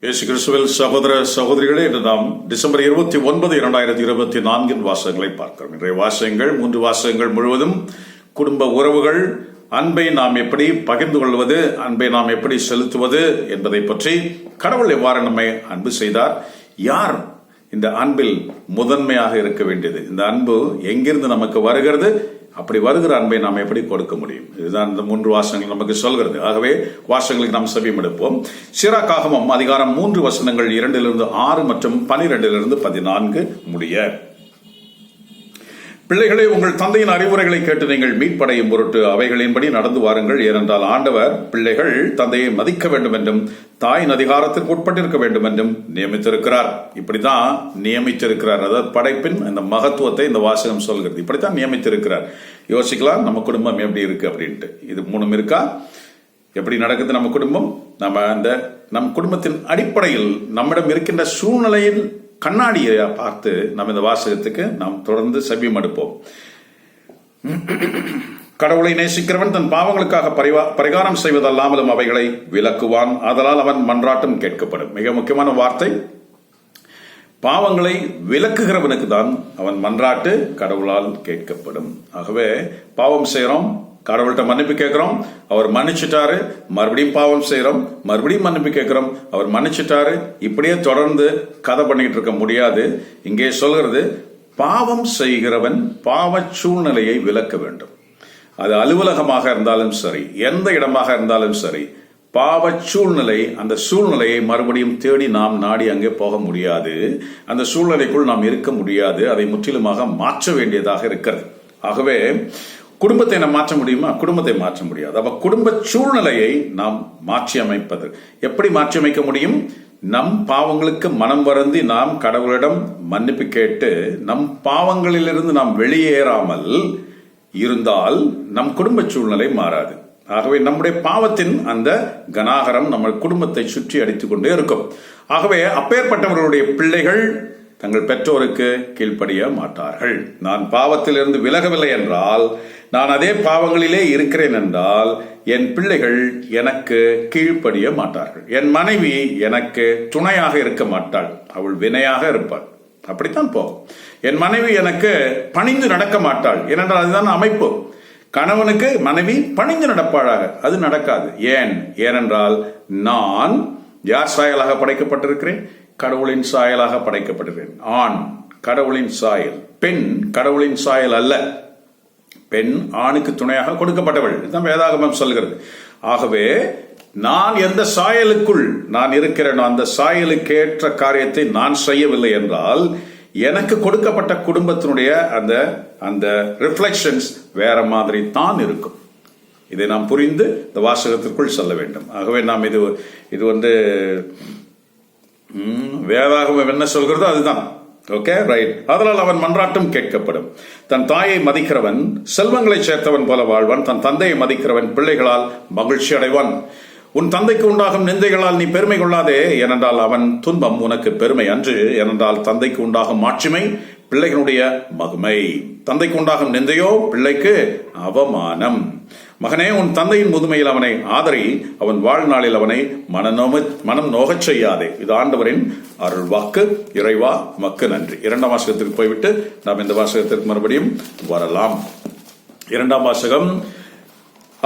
இயேசு கிறிஸ்துவில் சகோதர சகோதரிகளே, இன்று நாம் டிசம்பர் 29, 2024 வாசகங்களை பார்க்கிறோம். இன்றைய வாசகங்கள் 3 வாசகங்கள் முழுவதும் குடும்ப உறவுகள், அன்பை நாம் எப்படி பகிர்ந்து கொள்வது, அன்பை நாம் எப்படி செலுத்துவது என்பதை பற்றி, கடவுள் எவ்வாறு நம்மை அன்பு செய்தார், யார் இந்த அன்பில் முதன்மையாக இருக்க வேண்டியது, இந்த அன்பு எங்கிருந்து நமக்கு வருகிறது, அப்படி வருகிற அன்பை நாம் எப்படி கொடுக்க முடியும், இதுதான் இந்த 3 வாசகங்கள் நமக்கு சொல்கிறது. ஆகவே வாசகங்களுக்கு நாம் செவியம் எடுப்போம். சிராக்காகமம் அதிகாரம் 3 வசனங்கள் 2-6 மற்றும் 12-14 முடிய. பிள்ளைகளே, உங்கள் தந்தையின் அறிவுரைகளை கேட்டு நீங்கள் மீட்படையும் பொருட்டு அவைகளின்படி நடந்து வாருங்கள். ஏனென்றால் ஆண்டவர் பிள்ளைகள் தந்தையை மதிக்க வேண்டும் என்றும் தாயின் அதிகாரத்திற்கு உட்பட்டிருக்க வேண்டும் என்றும் நியமித்திருக்கிறார். இப்படித்தான் நியமித்திருக்கிறார். அதாவது படைப்பின் இந்த மகத்துவத்தை இந்த வாசகம் சொல்கிறது. இப்படித்தான் நியமித்திருக்கிறார். யோசிக்கலாம், நம்ம குடும்பம் எப்படி இருக்கு அப்படின்ட்டு. இது 3 இருக்கா? எப்படி நடக்குது நம்ம குடும்பம்? நம் குடும்பத்தின் அடிப்படையில் நம்மிடம் இருக்கின்ற சூழ்நிலையில் கண்ணாடியை பார்த்து நம்ம இந்த வாசகத்துக்கு நாம் தொடர்ந்து செவியம் எடுப்போம். கடவுளை நேசிக்கிறவன் தன் பாவங்களுக்காக பரிகாரம் செய்வதல்லாமலும் அவைகளை விலக்குவான், அதனால் அவன் மன்றாட்டும் கேட்கப்படும். மிக முக்கியமான வார்த்தை, பாவங்களை விலக்குகிறவனுக்கு தான் அவன் மன்றாட்டு கடவுளால் கேட்கப்படும். ஆகவே பாவம் செய்யறோம், கடவுள்கிட்ட மன்னிப்பு கேட்கிறோம், அவர் மன்னிச்சுட்டாரு, மறுபடியும் பாவம் செய்யறோம், மறுபடியும் மன்னிப்பு கேட்கிறோம், அவர் மன்னிச்சுட்டாரு. இப்படியே தொடர்ந்து கதை பண்ணிட்டு இருக்க முடியாது. இங்கே சொல்கிறது, பாவம் செய்கிறவன் பாவ சூழ்நிலையை விலக்க வேண்டும். அது அலுவலகமாக இருந்தாலும் சரி, எந்த இடமாக இருந்தாலும் சரி, பாவ சூழ்நிலை, அந்த சூழ்நிலையை மறுபடியும் தேடி நாம் நாடி அங்கே போக முடியாது. அந்த சூழ்நிலைக்குள் நாம் இருக்க முடியாது. அதை முற்றிலுமாக மாற்ற வேண்டியதாக இருக்கிறது. ஆகவே குடும்பத்தை நாம் மாற்ற முடியுமா? குடும்பத்தை மாற்ற முடியாது. அப்ப குடும்ப சூழ்நிலையை நாம் மாற்றி அமைப்பது எப்படி? மாற்றி அமைக்க முடியும்? நம் பாவங்களுக்கு மனம் வருந்தி நாம் கடவுளிடம் மன்னிப்பு கேட்டு நம் பாவங்களிலிருந்து நாம் வெளியேறாமல் இருந்தால் நம் குடும்ப சூழ்நிலை மாறாது. ஆகவே நம்முடைய பாவத்தின் அந்த கனாகரம் நம்ம குடும்பத்தை சுற்றி அடித்துக் கொண்டே இருக்கும். ஆகவே அப்பேற்பட்டவர்களுடைய பிள்ளைகள் தங்கள் பெற்றோருக்கு கீழ்ப்படிய மாட்டார்கள். நான் பாவத்திலிருந்து விலகவில்லை என்றால், நான் அதே பாவங்களிலே இருக்கிறேன் என்றால், என் பிள்ளைகள் எனக்கு கீழ்ப்படிய மாட்டார்கள். என் மனைவி எனக்கு துணையாக இருக்க மாட்டாள், அவள் வினையாக இருப்பாள். அப்படித்தான் போகும். என் மனைவி எனக்கு பணிந்து நடக்க மாட்டாள், ஏனென்றால் அதுதான் அமைப்பு. கணவனுக்கு மனைவி பணிந்து நடப்பாளாக, அது நடக்காது. ஏனென்றால் நான் யார் சாயலாக படைக்கப்பட்டிருக்கிறேன்? கடவுளின் சாயலாக படைக்கப்பட்டிருக்கிறேன். ஆண் கடவுளின் சாயல், பெண் கடவுளின் சாயல் அல்ல. பெண் ஆணுக்கு துணையாக கொடுக்கப்பட்டவள், இதுதான் வேதாகமம் சொல்கிறது. ஆகவே நான் எந்த சாயலுக்குள் நான் இருக்கிறேனோ அந்த சாயலுக்கு ஏற்ற காரியத்தை நான் செய்யவில்லை என்றால், எனக்கு கொடுக்கப்பட்ட குடும்பத்தினுடைய அந்த ரிஃப்ளெக்ஷன்ஸ் வேற மாதிரி தான் இருக்கும். இதை நாம் புரிந்து இந்த வாசகத்திற்குள் செல்ல வேண்டும். ஆகவே நாம் இது வேதாகமம் என்ன சொல்கிறதோ அதுதான். Okay, right. அதனால் அவன் மன்றாட்டும் கேட்கப்படும். தன் தாயை மதிக்கிறவன் செல்வங்களை சேர்த்தவன் போல வாழ்வான். தன் தந்தையை மதிக்கிறவன் பிள்ளைகளால் மகிழ்ச்சி அடைவான். உன் தந்தைக்கு உண்டாகும் நிந்தைகளால் நீ பெருமை கொள்ளாதே, ஏனென்றால் அவன் துன்பம் உனக்கு பெருமை அன்று. ஏனென்றால் தந்தைக்கு உண்டாகும் மாட்சிமை பிள்ளைகளுடைய மகிமை, தந்தைக்கு உண்டாகும் நிந்தையோ பிள்ளைக்கு அவமானம். மகனே, உன் தந்தையின் முதுமையில் அவனை ஆதரி, அவன் வாழ்நாளில் அவனை மனம் நோகச் செய்யாதே. இது ஆண்டவரின் அருள் வாக்கு. இறைவா மக்கு நன்றி. 2ஆம் வாசகத்திற்கு போய்விட்டு நாம் இந்த வாசகத்திற்கு மறுபடியும் வரலாம். 2ஆம் வாசகம்,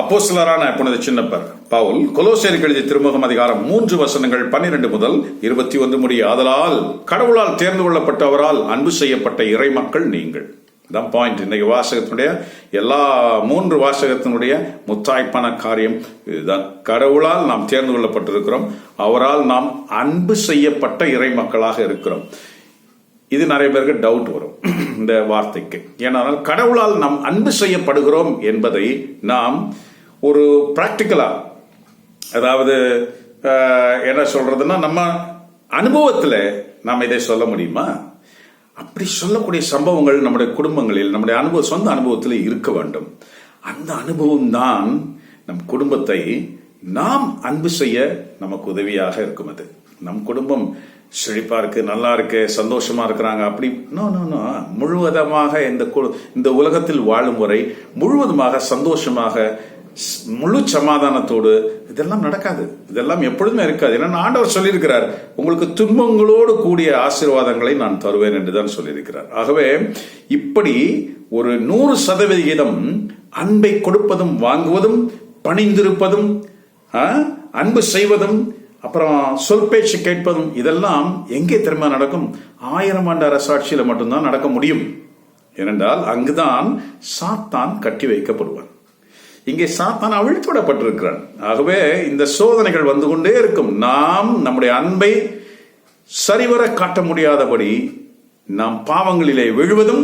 அப்போஸ்தலரான புனித சின்னப்பர் பவுல் கொலோசேயருக்கு எழுதிய திருமுகம் அதிகாரம் 3 வசனங்கள் 12 முதல் 21 முடிய. ஆதலால் கடவுளால் தேர்ந்து கொள்ளப்பட்ட அவரால் அன்பு செய்யப்பட்ட இறை மக்கள் நீங்கள். தான் பாயிண்ட். இன்னைக்கு வாசகத்தினுடைய எல்லா 3 வாசகத்தினுடைய முத்தாய்ப்பான காரியம் இதுதான். கடவுளால் நாம் தேர்ந்து கொள்ளப்பட்டிருக்கிறோம், அவரால் நாம் அன்பு செய்யப்பட்ட இறை மக்களாக இருக்கிறோம். இது நிறைய பேருக்கு டவுட் வரும் இந்த வார்த்தைக்கு. ஏனால் கடவுளால் நாம் அன்பு செய்யப்படுகிறோம் என்பதை நாம் ஒரு பிராக்டிக்கலா, அதாவது என்ன சொல்றதுன்னா, நம்ம அனுபவத்தில் நாம் இதை சொல்ல முடியுமா? அப்படி சொல்லக்கூடிய சம்பவங்கள் நம்முடைய குடும்பங்களில், நம்முடைய சொந்த அனுபவத்தில் இருக்க வேண்டும். அந்த அனுபவம் தான் நம் குடும்பத்தை நாம் அன்பு செய்ய நமக்கு உதவியாக இருக்கும். அது நம் குடும்பம் செழிப்பா இருக்கு, நல்லா இருக்கு, சந்தோஷமா இருக்கிறாங்க, அப்படி முழுவதமாக இந்த உலகத்தில் வாழும் வரை முழுவதுமாக சந்தோஷமாக முழு சமாதானத்தோடு இதெல்லாம் நடக்காது. இதெல்லாம் எப்பொழுதுமே இருக்காது. ஏன்னா ஆண்டவர் சொல்லியிருக்கிறார், உங்களுக்கு துன்பங்களோடு கூடிய ஆசீர்வாதங்களை நான் தருவேன் என்றுதான் சொல்லியிருக்கிறார். ஆகவே இப்படி ஒரு 100% அன்பை கொடுப்பதும் வாங்குவதும் பணிந்திருப்பதும் அன்பு செய்வதும் அப்புறம் சொல் பேச்சு கேட்பதும் இதெல்லாம் எங்கே திரும்ப நடக்கும்? 1000 ஆண்டு அரசாட்சியில மட்டும்தான் நடக்க முடியும். ஏனென்றால் அங்குதான் சாத்தான் கட்டி வைக்கப்படுவான். இங்கே சாத்தான் அவிழ்த்துவிடப்பட்டிருக்கிறான். ஆகவே இந்த சோதனைகள் வந்து கொண்டே இருக்கும். நாம் நம்முடைய அன்பை சரிவர காட்ட முடியாதபடி நாம் பாவங்களிலே விழுவதும்,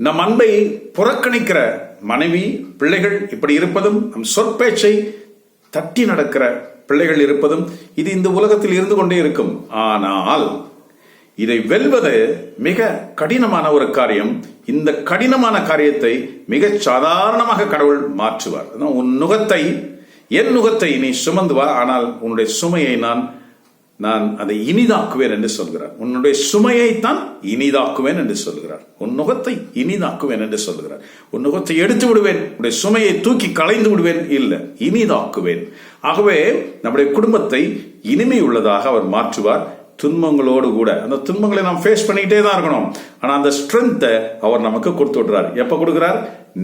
நம் அன்பை புறக்கணிக்கிற மனைவி பிள்ளைகள் இப்படி இருப்பதும், நம் சொற்பேச்சை தட்டி நடக்கிற பிள்ளைகள் இருப்பதும், இது இந்த உலகத்தில் இருந்து கொண்டே இருக்கும். ஆனால் இதை வெல்வது மிக கடினமான ஒரு காரியம். இந்த கடினமான காரியத்தை மிக சாதாரணமாக கடவுள் மாற்றுவார். உன் நுகத்தை, என் நுகத்தை நீ சுமந்து வா, ஆனால் உன்னுடைய சுமையை நான் அதை இனிதாக்குவேன் என்று சொல்கிறார். உன்னுடைய சுமையைத்தான் இனிதாக்குவேன் என்று சொல்கிறார். உன் நுகத்தை இனிதாக்குவேன் என்று சொல்கிறார். உன் நுகத்தை எடுத்து விடுவேன், உன்னுடைய சுமையை தூக்கி களைந்து விடுவேன், இல்லை, இனிதாக்குவேன். ஆகவே நம்முடைய குடும்பத்தை இனிமை உள்ளதாக அவர் மாற்றுவார். துன்பங்களோடு கூட அந்த துன்பங்களை நாம் ஃபேஸ் பண்ணிக்கிட்டே தான் இருக்கணும். ஆனா அந்த ஸ்ட்ரென்த்தை அவர் நமக்கு கொடுத்து விடுறார். எப்ப கொடுக்கிறார்?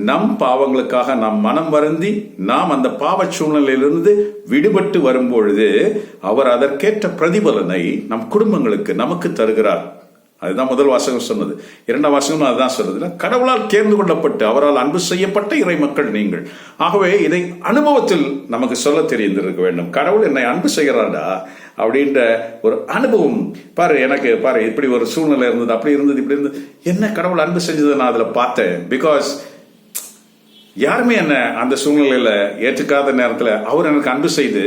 நம் பாவங்களுக்காக நாம் மனம் வருந்தி நாம் அந்த பாவ சூழ்நிலையிலிருந்து விடுபட்டு வரும்பொழுது அவர் அதற்கேற்ற பிரதிபலனை நம் குடும்பங்களுக்கு நமக்கு தருகிறார். அதுதான் முதல் வாசகம் சொன்னது. 2ஆம் வாசகம் அதுதான் சொல்றது. கடவுளால் தேர்ந்து கொள்ளப்பட்டு அவரால் அன்பு செய்யப்பட்ட இறை மக்கள் நீங்கள். ஆகவே இதை அனுபவத்தில் நமக்கு சொல்ல தெரிந்திருக்க வேண்டும். கடவுள் என்னை அன்பு செய்கிறாரா அப்படின்ற ஒரு அனுபவம். பாரு, எனக்கு பாரு, இப்படி ஒரு சூழ்நிலை இருந்தது, அப்படி இருந்தது, இப்படி இருந்தது, என்ன கடவுள் அன்பு செஞ்சதை நான் அதுல பார்த்தேன். பிகாஸ் யாருமே என்ன அந்த சூழ்நிலையில ஏற்றுக்காத நேரத்தில் அவர் எனக்கு அன்பு செய்து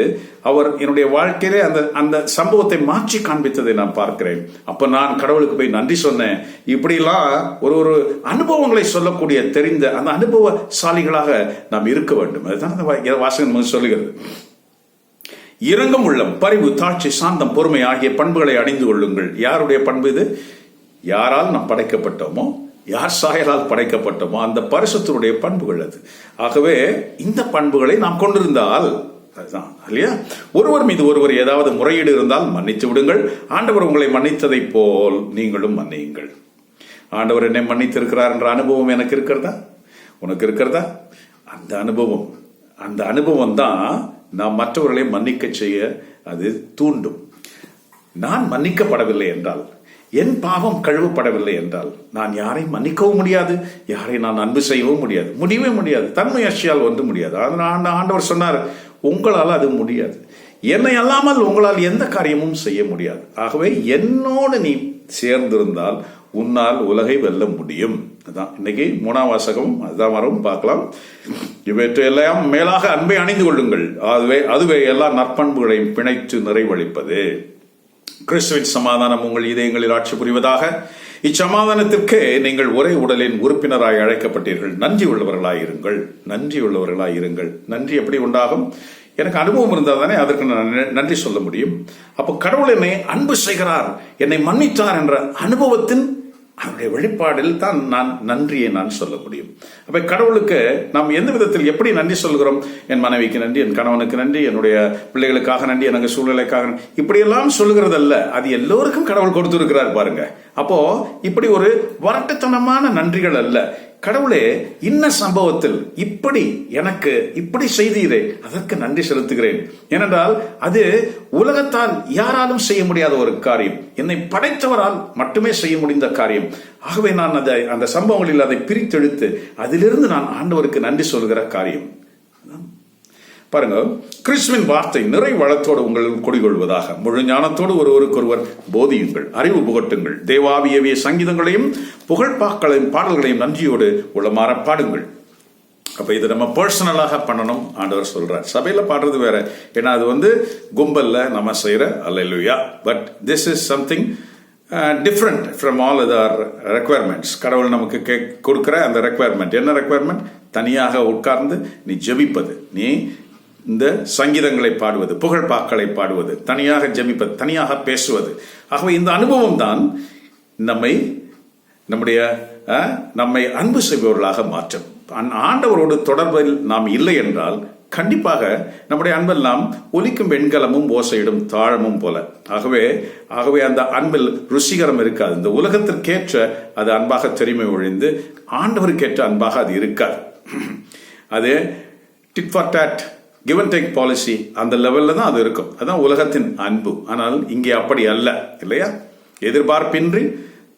அவர் என்னுடைய வாழ்க்கையிலே அந்த சம்பவத்தை மாற்றி காண்பித்ததை நான் பார்க்கிறேன். அப்ப நான் கடவுளுக்கு போய் நன்றி சொன்னேன். இப்படிலாம் ஒரு அனுபவங்களை சொல்லக்கூடிய தெரிந்த அந்த அனுபவசாலிகளாக நாம் இருக்க வேண்டும். அதுதான் அந்த வாசகம் சொல்லுகிறது. இரங்கும் உள்ளம், பரிவு, தாட்சி, சாந்தம், பொறுமை ஆகிய பண்புகளை அணிந்து கொள்ளுங்கள். யாருடைய பண்பு இது? யாரால் நாம் படைக்கப்பட்டோமோ, யார் சாயலால் படைக்கப்பட்டோமோ அந்த பரிசுத்தருடைய பண்புகள் அது. ஆகவே இந்த பண்புகளை நாம் கொண்டிருந்தால் அதுதான் இல்லையா? ஒருவர் மீது ஒருவர் ஏதாவது முறையீடு இருந்தால் மன்னித்து விடுங்கள். ஆண்டவர் உங்களை மன்னித்ததை போல் நீங்களும் மன்னியுங்கள். ஆண்டவர் என்னை மன்னித்திருக்கிறார் என்ற அனுபவம் எனக்கு இருக்கிறதா? உனக்கு இருக்கிறதா? அந்த அனுபவம் தான் நாம் மற்றவர்களை மன்னிக்க செய்ய அது தூண்டும். நான் மன்னிக்கப்படவில்லை என்றால், என் பாவம் கழுவப்படவில்லை என்றால் நான் யாரை மன்னிக்கவும் முடியாது, யாரை நான் அன்பு செய்யவும் முடியவே முடியாது. தன்முயற்சியால் ஒன்று முடியாது. ஆண்டவர் சொன்னார், உங்களால் அது முடியாது. என்னை அல்லாமல் உங்களால் எந்த காரியமும் செய்ய முடியாது. ஆகவே என்னோடு நீ சேர்ந்திருந்தால் உன்னால் உலகை வெல்ல முடியும். அதான் இன்னைக்கு 3ஆம் வாசகம் அதுதான் வரும், பார்க்கலாம். இவற்றையெல்லாம் மேலாக அன்பை அணிந்து கொள்ளுங்கள், அதுவே எல்லா நற்பண்புகளையும் பிணைத்து நிறைவளிப்பது. கிறிஸ்துவின் சமாதானம் உங்கள் இதயங்களில் ஆட்சி புரிவதாக. இச்சமாதானத்திற்கு நீங்கள் ஒரே உடலின் உறுப்பினராய் அழைக்கப்பட்டீர்கள். நன்றி உள்ளவர்களாயிருங்கள். நன்றி எப்படி உண்டாகும்? எனக்கு அனுபவம் இருந்தால் தானே அதற்கு நான் நன்றி சொல்ல முடியும். அப்போ கடவுள் என்னை அன்பு செய்கிறார், என்னை மன்னித்தார் என்ற அனுபவத்தின் அவருடைய வெளிப்பாடில் தான் நான் நன்றியை சொல்ல முடியும். அப்ப கடவுளுக்கு நாம் எந்த விதத்தில் எப்படி நன்றி சொல்கிறோம்? என் மனைவிக்கு நன்றி, என் கணவனுக்கு நன்றி, என்னுடைய பிள்ளைகளுக்காக நன்றி, எனக்கு சூழ்நிலைக்காக இப்படியெல்லாம் சொல்லுகிறதல்ல. அது எல்லோருக்கும் கடவுள் கொடுத்திருக்கிறார் பாருங்க. அப்போ இப்படி ஒரு வரட்டுத்தனமான நன்றிகள் அல்ல. கடவுளே, இன்ன சம்பவத்தில் இப்படி எனக்கு இப்படி செய்தீரே, அதற்கு நன்றி செலுத்துகிறேன். ஏனென்றால் அது உலகத்தால் யாராலும் செய்ய முடியாத ஒரு காரியம், என்னை படைத்தவரால் மட்டுமே செய்ய முடிந்த காரியம். ஆகவே நான் அந்த சம்பவங்களில் அதை பிரித்தெடுத்து அதிலிருந்து நான் ஆண்டவருக்கு நன்றி சொல்கிற காரியம். பாருங்க, கிறிஸ்துவின் வார்த்தை நிறை வளத்தோடு உங்களில் குடிகொள்வதாக. முழு ஞானத்தோடு ஒருவருக்கொருவர் போதியுங்கள், அறிவு புகட்டுங்கள், தேவாவியவிய சங்கீதங்களையும் புகழ்பாக்களையும் பாடல்களையும் நன்றியோடு உளமாற பாடுங்கள். அப்ப இது நம்ம பர்சனலாக பண்ணணும் ஆண்டவர் சொல்றார். சபையில பாடுறது வேற, ஏன்னா அது கும்பல்ல நம்ம செய்யற hallelujah. But this is something different from all other requirements. கடவுள் நமக்கு கொடுக்கிற அந்த ரெக்குவயர்மெண்ட் என்ன ரெக்குவயர்மெண்ட்? தனியாக உட்கார்ந்து நீ ஜெபிப்பது, நீ இந்த சங்கீதங்களை பாடுவது, புகழ்பாக்களை பாடுவது, தனியாக ஜெபிப்பது, தனியாக பேசுவது. ஆகவே இந்த அனுபவம் தான் நம்மை அன்பு செய்பவர்களாக மாற்றும். ஆண்டவரோடு தொடர்பில் நாம் இல்லை என்றால் கண்டிப்பாக நம்முடைய அன்பெல்லாம் ஒலிக்கும் வெண்கலமும் ஓசையிடும் தாழமும் போல. ஆகவே அந்த அன்பில் ருசிகரம் இருக்காது. இந்த உலகத்திற்கேற்ற அது அன்பாக தெரிமை ஒழிந்து ஆண்டவருக்கேற்ற அன்பாக அது இருக்காது. அது did for dot, give and take policy, அந்த லெவல்ல தான் அது இருக்கும். அதுதான் உலகத்தின் அன்பு. ஆனால் இங்கே அப்படி அல்ல, இல்லையா? எதிர்பார்ப்பின்றி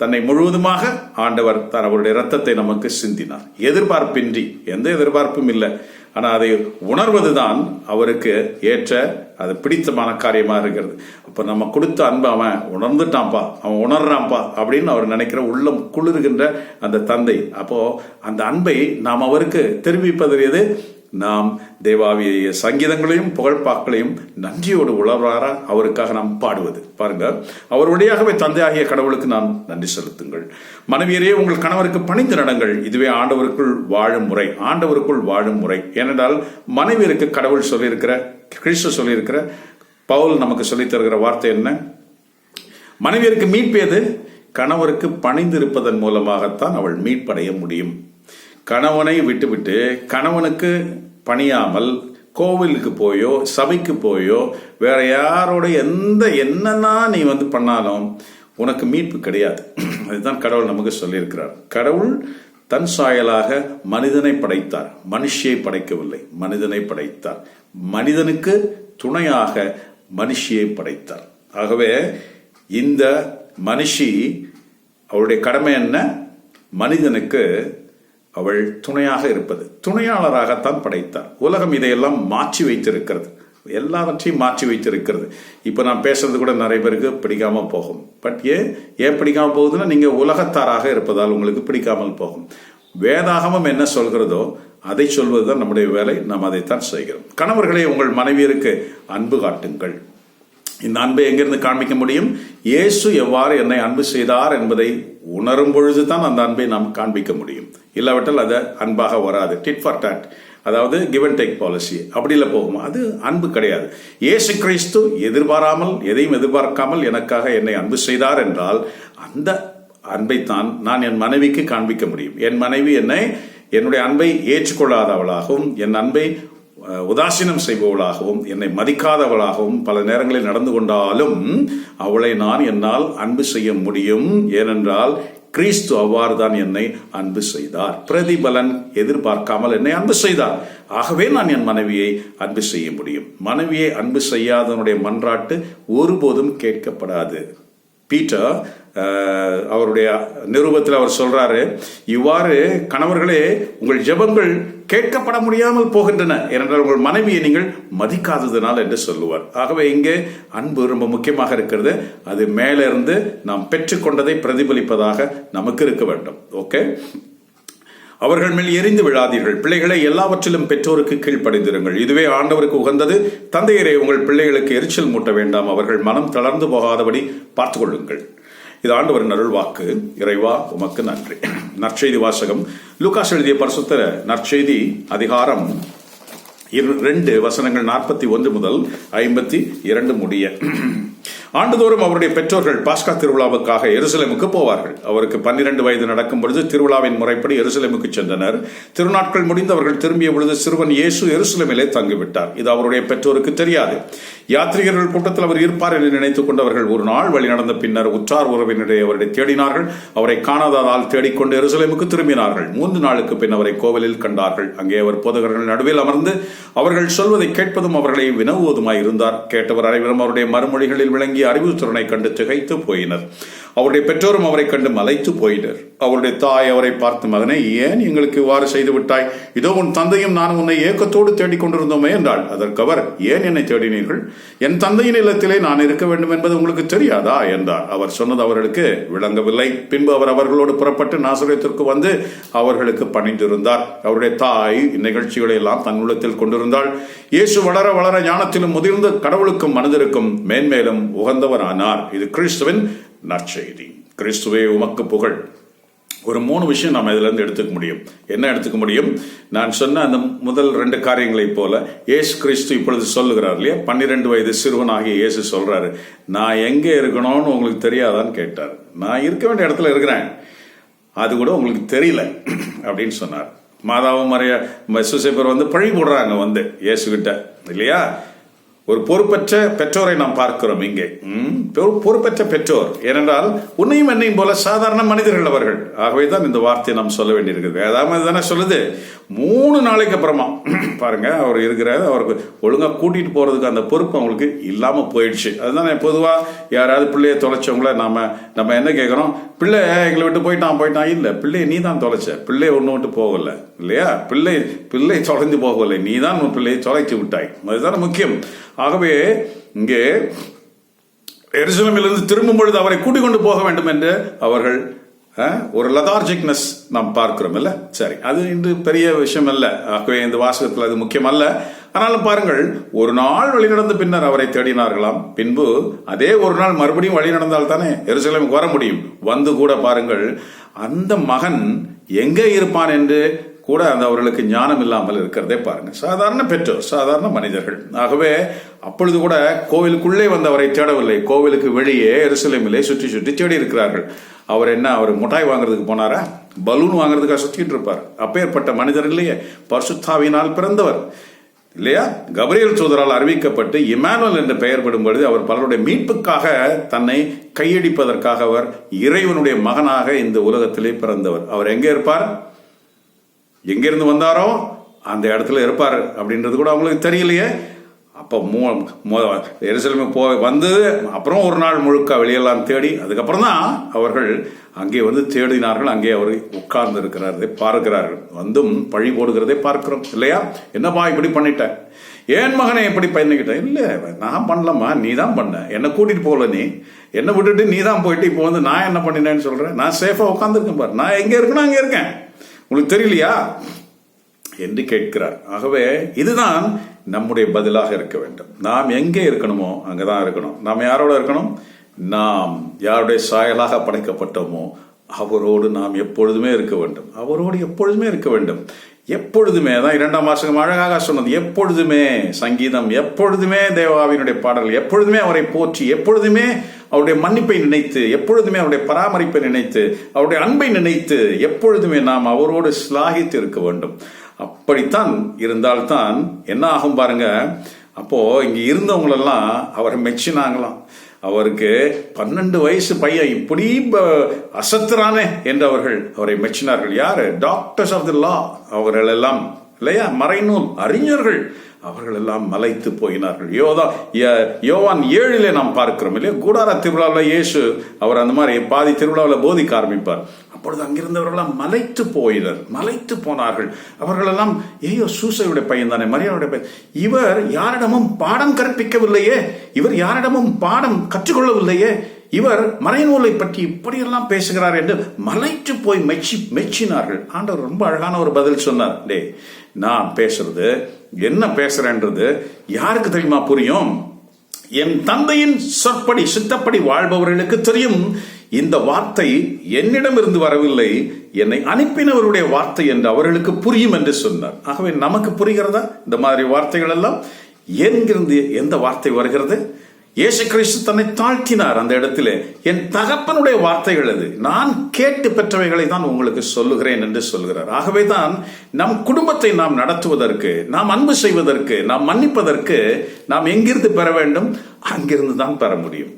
தன்னை முழுவதுமாக ஆண்டவர் தான் அவருடைய ரத்தத்தை நமக்கு சிந்தினார். எதிர்பார்ப்பின்றி, எந்த எதிர்பார்ப்பும் இல்லை. ஆனால் அதை உணர்வதுதான் அவருக்கு ஏற்ற, அது பிடித்தமான காரியமா இருக்கிறது. அப்ப நம்ம கொடுத்த அன்பு அவன் உணர்ந்துட்டான்ப்பா, அவன் உணர்றான்ப்பா அப்படின்னு அவர் நினைக்கிற உள்ளம் குளிர்கின்ற அந்த தந்தை. அப்போ அந்த அன்பை நாம் அவருக்கு தெரிவிப்பது எது? நாம் தேவாவிய சங்கீதங்களையும் புகழ்பாக்களையும் நன்றியோடு உணர்வாரா அவருக்காக நாம் பாடுவது. பாருங்க, அவர் வழியாகவே தந்தையாகிய கடவுளுக்கு நாம் நன்றி செலுத்துங்கள். மனைவியரே, உங்கள் கணவருக்கு பணிந்து நடங்கள், இதுவே ஆண்டவருக்குள் வாழும் முறை. ஆண்டவருக்குள் வாழும் முறை. ஏனென்றால் மனைவியருக்கு கடவுள் சொல்லியிருக்கிற, கிறிஸ்து சொல்லியிருக்கிற, பவுல் நமக்கு சொல்லித் தருகிற வார்த்தை என்ன? மனைவியருக்கு மீட்பேது கணவருக்கு பணிந்து இருப்பதன் மூலமாகத்தான் அவள் மீட்படைய முடியும். கணவனை விட்டுவிட்டு கணவனுக்கு பணியாமல் கோவிலுக்கு போயோ சபைக்கு போயோ வேற யாரோட என்னன்னா நீ பண்ணாலும் உனக்கு மீட்பு கிடையாது. அதுதான் கடவுள் நமக்கு சொல்லியிருக்கிறார். கடவுள் தன் சாயலாக மனிதனை படைத்தார், மனுஷியை படைக்கவில்லை, மனிதனை படைத்தார். மனிதனுக்கு துணையாக மனுஷியை படைத்தார். ஆகவே இந்த மனுஷி, அவளுடைய கடமை என்ன? மனிதனுக்கு அவள் துணையாக இருப்பது. துணையாளராகத்தான் படைத்தார். உலகம் இதையெல்லாம் மாற்றி வைத்திருக்கிறது, எல்லாவற்றையும் மாற்றி வைத்திருக்கிறது. இப்ப நான் பேசுறது கூட நிறைய பேருக்கு பிடிக்காம போகும். பட் ஏன் பிடிக்காம போகுதுன்னா, நீங்க உலகத்தாராக இருப்பதால் உங்களுக்கு பிடிக்காமல் போகும். வேதாகமம் என்ன சொல்கிறதோ அதை சொல்வதுதான் நம்முடைய வேலை. நாம் அதைத்தான் செய்கிறோம். கணவர்களே, உங்கள் மனைவியருக்கு அன்பு காட்டுங்கள். இந்த அன்பை எங்கிருந்து காண்பிக்க முடியும்? இயேசு எவ்வாறு என்னை அன்பு செய்தார் என்பதை உணரும் பொழுதுதான் அந்த அன்பை நாம் காண்பிக்க முடியும். இல்லாவிட்டால் அது அன்பாக வராது. டிட் ஃபார் டாட், அதாவது கிவ் அண்ட் டேக் பாலிசி, அப்படில போகும். அது அன்பு கிடையாது. இயேசு கிறிஸ்து எதிர்பாராமல், எதையும் எதிர்பார்க்காமல் எனக்காக என்னை அன்பு செய்தார் என்றால் அந்த அன்பைத்தான் நான் என் மனைவிக்கு காண்பிக்க முடியும். என் மனைவி என்னுடைய அன்பை ஏற்றுக்கொள்ளாதவளாகவும், என் அன்பை உதாசீனம் செய்பவளாகவும், என்னை மதிக்காதவளாகவும் பல நேரங்களில் நடந்து கொண்டாலும் அவளை என்னால் அன்பு செய்ய முடியும். ஏனென்றால் கிறிஸ்து அவ்வாறு தான் என்னை அன்பு செய்தார். பிரதிபலன் எதிர்பார்க்காமல் என்னை அன்பு செய்தார். ஆகவே நான் என் மனைவியை அன்பு செய்ய முடியும். மனைவியை அன்பு செய்யாதவனுடைய மன்றாட்டு ஒருபோதும் கேட்கப்படாது. பீட்டர் அவருடைய நிருபத்தில் அவர் சொல்றாரு, இவ்வாறு கணவர்களே, உங்கள் ஜெபங்கள் கேட்கப்பட முடியாமல் போகின்றன, ஏனென்றால் உங்கள் மனைவியை நீங்கள் மதிக்காததுனால் என்று சொல்லுவார். ஆகவே இங்கே அன்பு ரொம்ப முக்கியமாக இருக்கிறது. அது மேலே இருந்து நாம் பெற்றுக்கொண்டதை பிரதிபலிப்பதாக நமக்கு இருக்க வேண்டும். ஓகே, அவர்கள் மேல் எரிந்து விழாதீர்கள். பிள்ளைகளை எல்லாவற்றிலும் பெற்றோருக்கு கீழ்ப்படிந்திருங்கள், இதுவே ஆண்டவருக்கு உகந்தது. தந்தையரே, உங்கள் பிள்ளைகளுக்கு எரிச்சல் மூட்ட வேண்டாம், அவர்கள் மனம் தளர்ந்து போகாதபடி பார்த்துக் கொள்ளுங்கள். இது ஆண்டவரின் அருள் வாக்கு. இறைவா, உமக்கு நன்றி. நற்செய்தி வாசகம். லூகாஸ் எழுதிய பரிசுத்த நற்செய்தி அதிகாரம் 2 வசனங்கள் 41 முதல் 52 முடிய. ஆண்டுதோறும் அவருடைய பெற்றோர்கள் பாஸ்கா திருவிழாவுக்காக எருசலேமுக்கு போவார்கள். அவருக்கு 12 வயது நடக்கும் பொழுது திருவிழாவின் முறைப்படி எருசலேமுக்கு சென்றனர். திருநாட்கள் முடிந்து அவர்கள் திரும்பிய பொழுது சிறுவன் இயேசு எருசலேமிலே தங்கிவிட்டார். இது அவருடைய பெற்றோருக்கு தெரியாது. யாத்ரீகர்கள் கூட்டத்தில் அவர் இருப்பார் என்று நினைத்துக் கொண்டு அவர்கள் ஒரு நாள் வழி நடந்த பின்னர் உற்றார் உறவினரை அவரை தேடினார்கள். அவரை காணாததால் தேடிக்கொண்டு எருசலேமுக்கு திரும்பினார்கள். 3 நாளுக்கு பின் அவரை கோவிலில் கண்டார்கள். அங்கே அவர் போதகர்கள் நடுவில் அமர்ந்து அவர்கள் சொல்வதை கேட்பதும் அவர்களை வினவுவதுமாய் இருந்தார். கேட்டவர் அனைவரும் அவருடைய மறுமொழிகளில் விளங்கிய அறிவுத்திறனை கண்டு திகைத்து போயினர். அவருடைய பெற்றோரும் அவரை கண்டு மலைத்து போயினர். அவருடைய தாய் அவரை பார்த்து, மகனே, ஏன் எங்களுக்கு இவ்வாறு செய்து விட்டாய்? இதோ உன் தந்தையும் நான் உன்னை ஏக்கத்தோடு தேடிக்கொண்டிருந்தோமே என்றாள். அதற்கு அவர், ஏன் என்னை தேடினீர்கள்? என் தந்தையின் இல்லத்திலே நான் இருக்க வேண்டும் என்பது உங்களுக்கு தெரியாதா என்றார். அவர் சொன்னது அவர்களுக்கு விளங்கவில்லை. பின்பு அவர் அவர்களோடு புறப்பட்டு நாசரேத்திற்கு வந்து அவர்களுக்கு பணிந்திருந்தார். அவருடைய தாய் இந்நிகழ்ச்சிகளை எல்லாம் தன் உள்ளத்தில் கொண்டிருந்தாள். இயேசு வளர வளர ஞானத்திலும் முதிர்ந்து கடவுளுக்கும் மனதிற்கும் மேன்மேலும் உகந்தவரானார். இது கிறிஸ்துவின் நற்செய்தி. கிறிஸ்துவே, உமக்கு புகழ். ஒரு 3 விஷயம் நாம் இதுல இருந்து எடுத்துக்க முடியும். என்ன எடுத்துக்க முடியும்? நான் சொன்ன அந்த முதல் 2 காரியங்களை போல இயேசு கிறிஸ்து இப்பொழுது சொல்லுகிறார் இல்லையா? 12 வயது சிறுவனாகிய இயேசு சொல்றாரு, நான் எங்க இருக்கணும்னு உங்களுக்கு தெரியாதான்னு கேட்டார். நான் இருக்க வேண்டிய இடத்துல இருக்கிறேன், அது கூட உங்களுக்கு தெரியல அப்படின்னு சொன்னார். மாதாவும் சூசேப்பர் வந்து பழி போடுறாங்க வந்து இயேசுகிட்ட, இல்லையா? ஒரு பொறுப்பற்ற பெற்றோரை நாம் பார்க்கிறோம் இங்கே. பொறுப்பற்ற பெற்றோர், ஏனென்றால் உன்னையும் என்னையும் போல சாதாரண மனிதர்கள் அவர்கள். ஆகவேதான் இந்த வார்த்தையை நாம் சொல்ல வேண்டியிருக்குது. அதாவது தானே சொல்லுது, 3 நாளைக்கு அப்புறமா பாருங்க அவர் இருக்கிறார், அவருக்கு ஒழுங்கா கூட்டிட்டு போறதுக்கு அந்த பொறுப்பு அவங்களுக்கு இல்லாம போயிடுச்சு. அதுதானே பொதுவா யாராவது பிள்ளைய தொலைச்சவங்கள நம்ம என்ன கேட்கிறோம், பிள்ளை எங்களை விட்டு போயிட்டான். இல்ல, பிள்ளையை நீ தான் தொலைச்ச, பிள்ளை ஒண்ணு விட்டு போகல, இல்லையா? பிள்ளை தொலைந்து போகவில்லை, நீ தான் உன் பிள்ளையை தொலைத்து விட்டாய். அதுதானே முக்கியம். ஆகவே இங்கே எருசலேமிலிருந்து திரும்பும் பொழுது அவரை கூட்டிக் கொண்டு போக வேண்டும் என்று அவர்கள் ஒரு லெதார்ஜிக்னஸ் நாம் பார்க்கிறோம், இல்ல? சரி, அது இன்று பெரிய விஷயம் அல்ல. ஆகவே இந்த வாசகத்தில் அது முக்கியம் அல்ல. ஆனாலும் பாருங்கள், ஒரு நாள் வழி நடந்த பின்னர் அவரை தேடினார்களாம். பின்பு அதே ஒரு நாள் மறுபடியும் வழி நடந்தால் தானே எருசலேமுக்கு வர முடியும். வந்து கூட பாருங்கள், அந்த மகன் எங்கே இருப்பான் என்று கூட அந்த அவர்களுக்கு ஞானம் இல்லாமல் இருக்கிறதே பாருங்க. சாதாரண பெற்றோர், சாதாரண மனிதர்கள். ஆகவே அப்பொழுது கூட கோவிலுக்குள்ளே வந்து அவரை தேடவில்லை, கோவிலுக்கு வெளியே எருசலேமிலே சுற்றி சுற்றி தேடி இருக்கிறார்கள். அவர் முட்டாய் வாங்குறதுக்கு போனாரா? பலூன் வாங்குறதுக்காக சுற்றிட்டு இருப்பார். அப்பேற்பட்ட மனிதர் இல்லையே, பரிசுத்தாவியினால் பிறந்தவர், இல்லையா? கபிரியேல் தூதரால் அறிவிக்கப்பட்டு இம்மானுவேல் என்று பெயர் பெறும் பொழுது அவர் பலருடைய மீட்புக்காக தன்னை கையடிப்பதற்காக அவர் இறைவனுடைய மகனாக இந்த உலகத்திலே பிறந்தவர். அவர் எங்கே இருப்பார்? எங்கிருந்து வந்தாரோ அந்த இடத்துல இருப்பார் அப்படின்றது கூட அவங்களுக்கு தெரியலையே. அப்போ எருசலேம் வந்து அப்புறம் ஒரு நாள் முழுக்க வெளியெல்லாம் தேடி அதுக்கப்புறம் தான் அவர்கள் அங்கே வந்து தேடினார்கள். அங்கே அவர் உட்கார்ந்து இருக்கிறாரதை பார்க்கிறார்கள். வந்தும் பழி போடுகிறதை பார்க்கிறோம், இல்லையா? என்னப்பா இப்படி பண்ணிட்ட, ஏன் மகனை எப்படி பண்ணிக்கிட்ட? இல்ல, நான் பண்ணலம்மா, நீ தான் பண்ண, என்னை கூட்டிட்டு போகல, நீ என்னை விட்டுட்டு நீ தான் போயிட்டு இப்போ வந்து நான் என்ன பண்ணினேன்னு சொல்றேன். நான் சேஃபா உட்காந்துருக்கேன் பாரு, நான் எங்க இருக்கணும் அங்கே இருக்கேன், உங்களுக்கு தெரியலையா என்று கேட்கிறார். ஆகவே இதுதான் நம்முடைய பதிலாக இருக்க வேண்டும். நாம் எங்கே இருக்கணுமோ அங்கதான் இருக்கணும். நாம் யாரோட இருக்கணும்? நாம் யாருடைய சாயலாக படைக்கப்பட்டோமோ அவரோடு நாம் எப்பொழுதுமே இருக்க வேண்டும். அவரோடு எப்பொழுதுமே இருக்க வேண்டும். எப்பொழுதுமே தான் 2ஆம் வாசகம் அழகாக சொன்னது. எப்பொழுதுமே சங்கீதம், எப்பொழுதுமே தேவாவினுடைய பாடல், எப்பொழுதுமே அவரை போற்றி, எப்பொழுதுமே அவருடைய மன்னிப்பை நினைத்து, எப்பொழுதுமே அவருடைய பராமரிப்பை நினைத்து, அவருடைய அன்பை நினைத்து எப்பொழுதுமே நாம் அவரோடு சிலாகித்து இருக்க வேண்டும். அப்படித்தான் இருந்தால்தான் என்ன ஆகும் பாருங்க. அப்போ இங்க இருந்தவங்களெல்லாம் அவரை மெச்சினாங்களாம். அவருக்கு 12 வயசு பையன் இப்படி அசத்துறானே என்று அவரை மெச்சினார்கள். யாரு? டாக்டர்ஸ் ஆஃப் தி லா, அவர்கள் எல்லாம், இல்லையா, மறைநூல் அறிஞர்கள், அவர்கள் எல்லாம் மலைத்து போயினார்கள். யோவான் 7 நாம் பார்க்கிறோம், இல்லையா? கூடார திருவிழாவில் இயேசு அவர் அந்த மாதிரி பாதி திருவிழாவில் போதிக்க ஆரம்பிப்பார். அப்பொழுது அங்கிருந்தவர்களெல்லாம் மலைத்து போனார்கள். அவர்களெல்லாம், ஏயோ சூசையுடைய பையன் தானே, மரியாதையுடைய பையன், இவர் யாரிடமும் பாடம் கற்பிக்கவில்லையே, இவர் யாரிடமும் பாடம் கற்றுக்கொள்ளவில்லையே, இவர் மறைநூலை பற்றி இப்படியெல்லாம் பேசுகிறார் என்று மலைத்து போய் மெச்சினார்கள். ஆண்டவர் ரொம்ப அழகான ஒரு பதில் சொன்னார். டே, நான் பேசுறது என்ன பேசுறேன்றது யாருக்கு தெரியுமா புரியும்? என் தந்தையின் சொற்படி சித்தப்படி வாழ்பவர்களுக்கு தெரியும். இந்த வார்த்தை என்னிடம் இருந்து வரவில்லை, என்னை அனுப்பினவருடைய வார்த்தை என்று அவர்களுக்கு புரியும் என்று சொன்னார். ஆகவே நமக்கு புரிகிறதா இந்த மாதிரி வார்த்தைகள் எல்லாம்? என்கிருந்து எந்த வார்த்தை வருகிறது? இயேசு கிறிஸ்து தன்னை தாழ்த்தினார் அந்த இடத்திலே. என் தகப்பனுடைய வார்த்தைகள் அது, நான் கேட்டு பெற்றவைகளை தான் உங்களுக்கு சொல்லுகிறேன் என்று சொல்கிறார். ஆகவேதான் நம் குடும்பத்தை நாம் நடத்துவதற்கு, நாம் அன்பு செய்வதற்கு, நாம் மன்னிப்பதற்கு நாம் எங்கிருந்து பெற வேண்டும்? அங்கிருந்து தான் பெற முடியும்.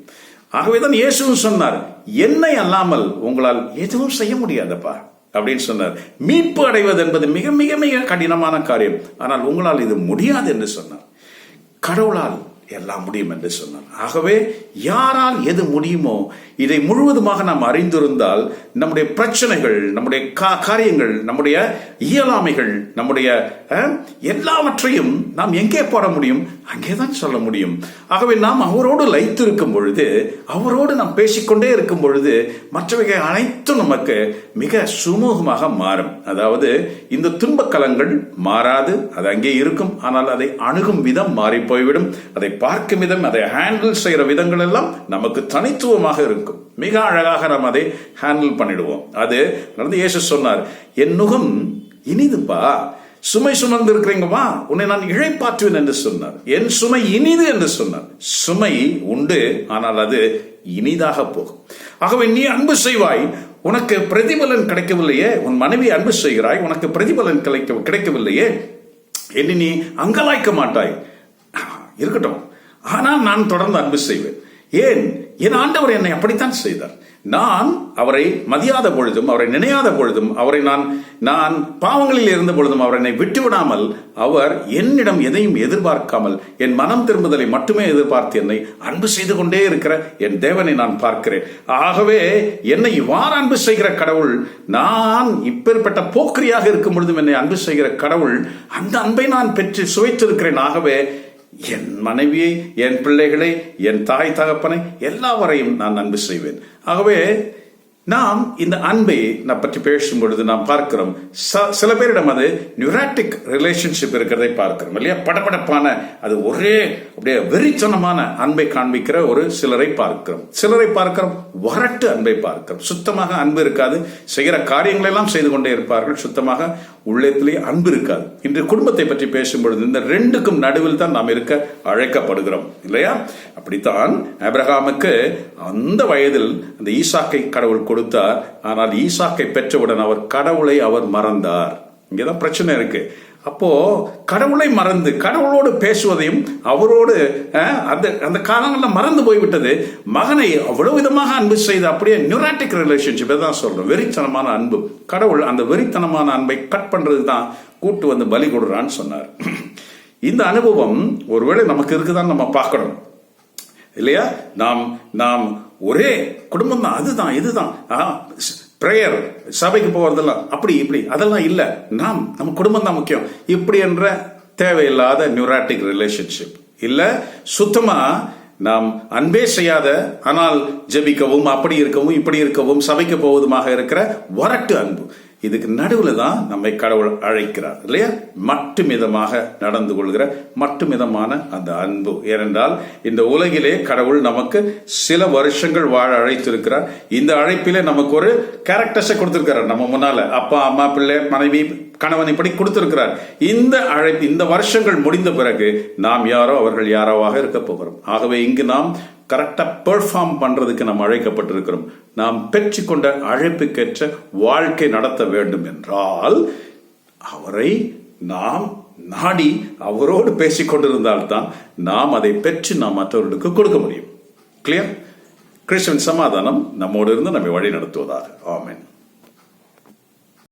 ஆகவேதான் இயேசுவும் சொன்னார், என்னை அல்லாமல் உங்களால் எதுவும் செய்ய முடியாதப்பா அப்படின்னு சொன்னார். மீட்பு அடைவது என்பது மிக மிக மிக கடினமான காரியம், ஆனால் உங்களால் இது முடியாது என்று சொன்னார். கடவுளால் எல்லாம் முடியும் என்று சொன்னார். ஆகவே யாரால் எது முடியுமோ இதை முழுவதுமாக நாம் அறிந்திருந்தால் நம்முடைய பிரச்சனைகள், நம்முடைய காரியங்கள், நம்முடைய இயலாமைகள், நம்முடைய எல்லாவற்றையும் நாம் எங்கே போட முடியும்? அங்கேதான் சொல்ல முடியும். ஆகவே நாம் அவரோடு லயித்து இருக்கும் பொழுது, அவரோடு நாம் பேசிக்கொண்டே இருக்கும் பொழுது மற்றவைகள் அனைத்தும் நமக்கு மிக சுமூகமாக மாறும். அதாவது இந்த துன்பக்கலங்கள் மாறாது, அது அங்கே இருக்கும். ஆனால் அதை அணுகும் விதம் மாறி போய்விடும். அதை பார்க்கும் விதம், அதை ஹேண்டில் செய்யற விதங்கள் எல்லாம் நமக்கு தனித்துவமாக இருக்கும். மிக அழகாக நாம் அதை ஹேண்டில் பண்ணிடுவோம். அது இயேசு சொன்னார், என் நுகம் இனிதுப்பா, சுமை சுமந்து இருக்கிறீங்கப்பா, உன்னை நான் இழைப்பாற்றுவேன் என்று சொன்னார். என் சுமை இனிது என்று சொன்னார். சுமை உண்டு, ஆனால் அது இனிதாக போகும். ஆகவே நீ அன்பு செய்வாய், உனக்கு பிரதிபலன் கிடைக்கவில்லையே, உன் மனைவி அன்பு செய்கிறாய், உனக்கு பிரதிபலன் கிடைக்கவில்லையே, என்னை நீ அங்கலாய்க்க மாட்டாய். இருக்கட்டும், ஆனால் நான் தொடர்ந்து அன்பு செய்வேன். ஏன்? என் ஆண்டவர் என்னை அப்படித்தான் செய்தார். நான் அவரை மதியாத பொழுதும், அவரை நினையாத பொழுதும், அவரை நான் பாவங்களில் இருந்த பொழுதும் அவர் என்னை விட்டுவிடாமல், அவர் என்னிடம் எதையும் எதிர்பார்க்காமல் என் மனம் திரும்புதலை மட்டுமே எதிர்பார்த்து என்னை அன்பு செய்து கொண்டே இருக்கிற என் தேவனை நான் பார்க்கிறேன். ஆகவே என்னை இவ்வாறு அன்பு செய்கிற கடவுள், நான் இப்பேற்பட்ட போக்கிரியாக இருக்கும் பொழுதும் என்னை அன்பு செய்கிற கடவுள், அந்த அன்பை நான் பெற்று சுவைத்திருக்கிறேன். ஆகவே என் மனைவியை, என் பிள்ளைகளை, என் தாய் தகப்பனை எல்லாவரையும் நான் அன்பு செய்வேன். ஆகவே நாம் இந்த அன்பை பற்றி பேசும் பொழுது நாம் பார்க்கிறோம், சில பேரிடம் அது நியூராட்டிக் ரிலேஷன்ஷிப் இருக்கிறதை பார்க்கிறோம் இல்லையா? படபடப்பான, அது ஒரே அப்படியே வெறித்தனமான அன்பை காண்பிக்கிற ஒரு சிலரை பார்க்கிறோம். வறட்டு அன்பை பார்க்கிறோம். சுத்தமாக அன்பு இருக்காது, செய்கிற காரியங்கள் எல்லாம் செய்து கொண்டே இருப்பார்கள், சுத்தமாக உள்ளத்திலே அன்பு இருக்காது. இன்று குடும்பத்தை பற்றி பேசும் பொழுது இந்த ரெண்டுக்கும் நடுவில் தான் நாம் இருக்க அழைக்கப்படுகிறோம் இல்லையா? அப்படித்தான் ஆபிரகாமுக்கு அந்த வயதில் அந்த ஈசாக்கை கடவுள் கொடுத்தார். ஆனால் ஈசாக்கை பெற்றவுடன் கடவுளை அவர் மறந்தார். இங்கதான் பிரச்சனை இருக்கு. அப்போ கடவுளை மறந்து கடவுளோடு பேசுவதையும் அவரோடு அந்த காலங்கள்ல மறந்து போய்விட்டது. மகனை அவ்வளவு விதமாக அன்பு செய்து அப்படியே நியூராட்டிக் ரிலேஷன்ஷிப் தான் சொல்றோம், வெறித்தனமான அன்பு. கடவுள் அந்த வெறித்தனமான அன்பை கட் பண்றது தான் கூட்டு வந்து பலி கொடுறான்னு சொன்னார். இந்த அனுபவம் ஒருவேளை நமக்கு இருக்குதான் நம்ம பார்க்கணும் இல்லையா? நாம் ஒரே குடும்பம் தான், அதுதான் இதுதான், பிரேயர், சபைக்கு போவதெல்லாம் அப்படி இப்படி அதெல்லாம் இல்ல, நம்ம குடும்பம் தான் முக்கியம் இப்படி என்ற தேவையில்லாத நியூராட்டிக் ரிலேஷன்ஷிப் இல்ல. சுத்தமா நாம் அன்பே செய்யாத, ஆனால் ஜெபிக்கவும் அப்படி இருக்கவும் இப்படி இருக்கவும் சபைக்கு போவதுமாக இருக்கிற வறட்டு அன்பு. இதுக்கு நடுவுல தான் நம்மை கடவுள் அழைக்கிறார் இல்லையா? மட்டுமிதமாக நடந்து கொள்கிற மட்டுமிதமான அந்த அன்பு. ஏனென்றால் இந்த உலகிலே கடவுள் நமக்கு சில வருஷங்கள் வாழ அழைத்திருக்கிறார். இந்த அழைப்பிலே நமக்கு ஒரு கேரக்டர்ஸை கொடுத்திருக்கிறார். நம்ம முன்னால அப்பா அம்மா பிள்ளை மனைவி கணவன் இப்படி கொடுத்திருக்கிறார். இந்த அழைப்பு, இந்த வருஷங்கள் முடிந்த பிறகு நாம் யாரோ அவர்கள் யாரோவாக இருக்க போகிறோம். ஆகவே இங்கு நாம் கரெக்டா பெர்ஃபார்ம் பண்றதுக்கு நாம் அழைக்கப்பட்டிருக்கிறோம். நாம் பெற்றுக்கொண்ட அழைப்புக்கேற்ற வாழ்க்கை நடத்த வேண்டும் என்றால் அவரை நாம் நாடி அவரோடு பேசிக் கொண்டிருந்தால்தான் நாம் அதை பெற்று நாம் மற்றவர்களுக்கு கொடுக்க முடியும். கிளியர்? கிறிஸ்துவின் சமாதானம் நம்மோடு இருந்து நம்மை வழி நடத்துவதாக. ஆமென்.